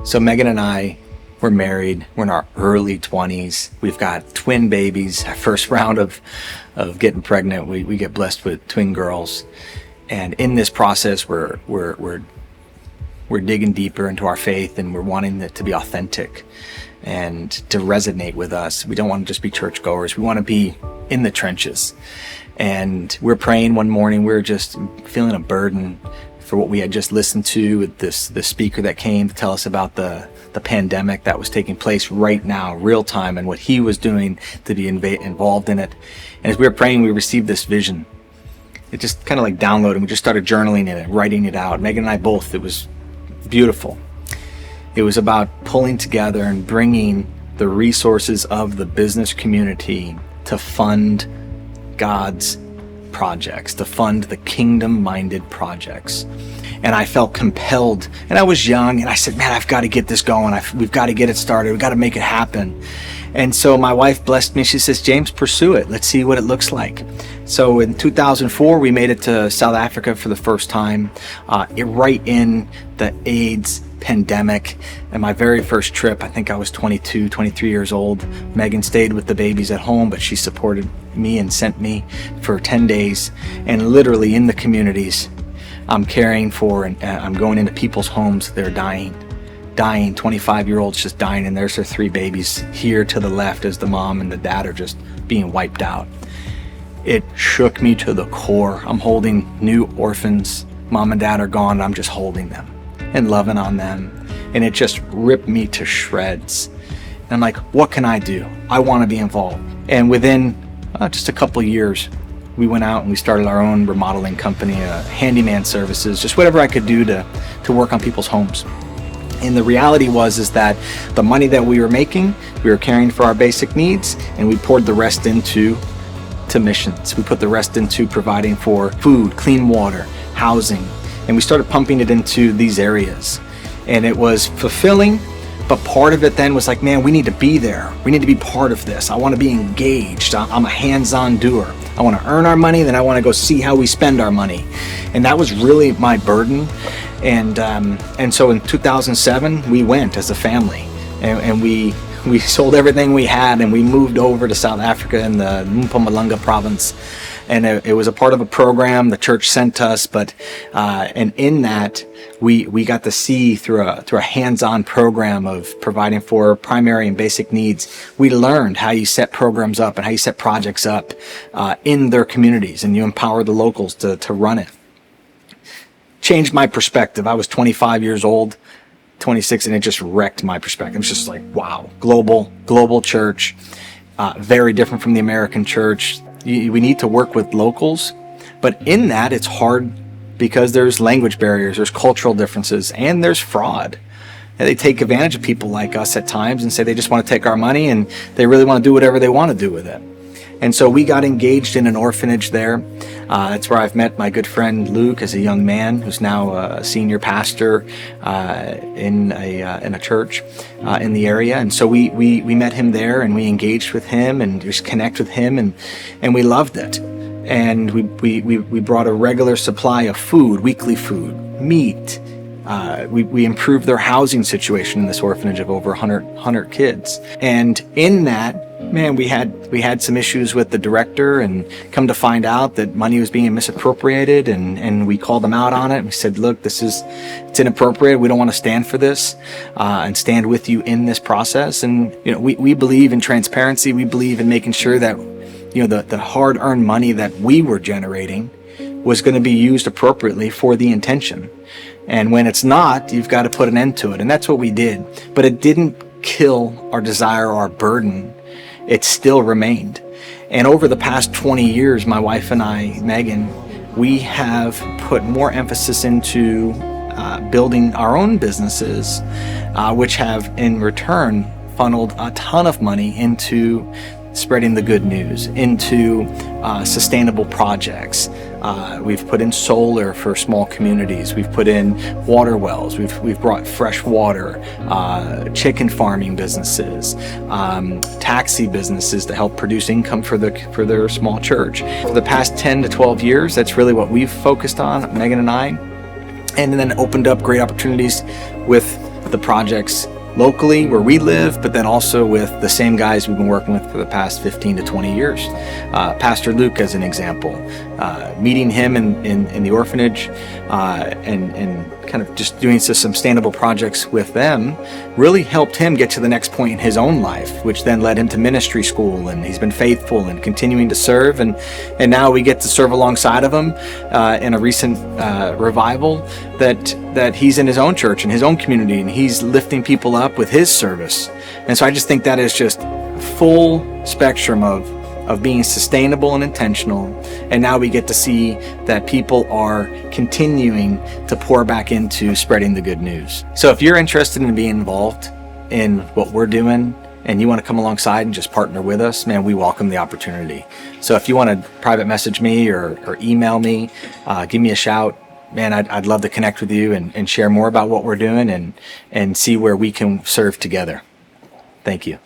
So Megan and I, we're married. We're in our early 20s. We've got twin babies. Our first round of getting pregnant, we get blessed with twin girls. And in this process, we're digging deeper into our faith, and we're wanting it to be authentic and to resonate with us. We don't want to just be churchgoers. We want to be in the trenches. And we're praying one morning. We're just feeling a burden for what we had just listened to with the speaker that came to tell us about the pandemic that was taking place right now, real time, and what he was doing to be involved in it. And as we were praying, we received this vision. It just kind of like downloaded. We just started journaling it and writing it out. Megan and I both. It was beautiful. It was about pulling together and bringing the resources of the business community to fund God's projects, to fund the kingdom-minded projects. And I felt compelled, and I was young, and I said, man, I've got to get this going. We've got to get it started. We've got to make it happen. And so my wife blessed me. She says, James, pursue it. Let's see what it looks like. So in 2004, we made it to South Africa for the first time, right in the AIDS pandemic. And my very first trip, I think I was 22, 23 years old. Megan stayed with the babies at home, but she supported me and sent me for 10 days. And literally in the communities, I'm caring for, and I'm going into people's homes. They're dying, 25-year-olds just dying, and there's their 3 babies here to the left as the mom and the dad are just being wiped out. It shook me to the core. I'm holding new orphans. Mom and dad are gone. I'm just holding them and loving on them. And it just ripped me to shreds. And I'm like, what can I do? I want to be involved. And within just a couple of years, we went out and we started our own remodeling company, handyman services, just whatever I could do to work on people's homes. And the reality is that the money that we were making, we were carrying for our basic needs, and we poured the rest into missions. We put the rest into providing for food, clean water, housing, and we started pumping it into these areas. And it was fulfilling, but part of it then was like, man, we need to be there. We need to be part of this. I want to be engaged. I'm a hands-on doer. I want to earn our money, then I want to go see how we spend our money. And that was really my burden. And so in 2007, we went as a family, and we sold everything we had, and we moved over to South Africa in the Mpumalanga province. And it was a part of a program the church sent us, but and in that we got to see through a hands-on program of providing for primary and basic needs. We learned how you set programs up and how you set projects up in their communities, and you empower the locals to run it. Changed my perspective. I was 25 years old, 26, and it just wrecked my perspective. It's just like, wow, global church, very different from the American church. We need to work with locals, but in that it's hard because there's language barriers, there's cultural differences, and there's fraud. And they take advantage of people like us at times and say they just want to take our money, and they really want to do whatever they want to do with it. And so we got engaged in an orphanage there. That's where I've met my good friend Luke as a young man, who's now a senior pastor in a church in the area. And so we met him there, and we engaged with him and just connect with him, and we loved it. And we brought a regular supply of food, weekly food, meat. We improved their housing situation in this orphanage of over 100 kids. And in that, man, we had some issues with the director, and come to find out that money was being misappropriated, and we called them out on it. We said, look, it's inappropriate. We don't want to stand for this and stand with you in this process. And we believe in transparency. We believe in making sure that the hard-earned money that we were generating was going to be used appropriately for the intention. And when it's not, you've got to put an end to it. And that's what we did. But it didn't kill our desire or our burden. It still remained. And over the past 20 years, my wife and I, Megan, we have put more emphasis into building our own businesses, which have in return funneled a ton of money into spreading the good news, into sustainable projects. We've put in solar for small communities. We've put in water wells. We've brought fresh water, chicken farming businesses, taxi businesses to help produce income for their small church. For the past 10 to 12 years, that's really what we've focused on, Megan and I, and then opened up great opportunities with the projects locally where we live, but then also with the same guys we've been working with for the past 15 to 20 years. Pastor Luke, as an example, meeting him in the orphanage and kind of just doing some sustainable projects with them really helped him get to the next point in his own life, which then led him to ministry school, and he's been faithful and continuing to serve, and now we get to serve alongside of him in a recent revival that he's in his own church and his own community, and he's lifting people up with his service. And so I just think that is just full spectrum of being sustainable and intentional. And now we get to see that people are continuing to pour back into spreading the good news. So if you're interested in being involved in what we're doing and you want to come alongside and just partner with us, man, we welcome the opportunity. So if you want to private message me or email me, give me a shout. Man, I'd love to connect with you and share more about what we're doing and see where we can serve together. Thank you.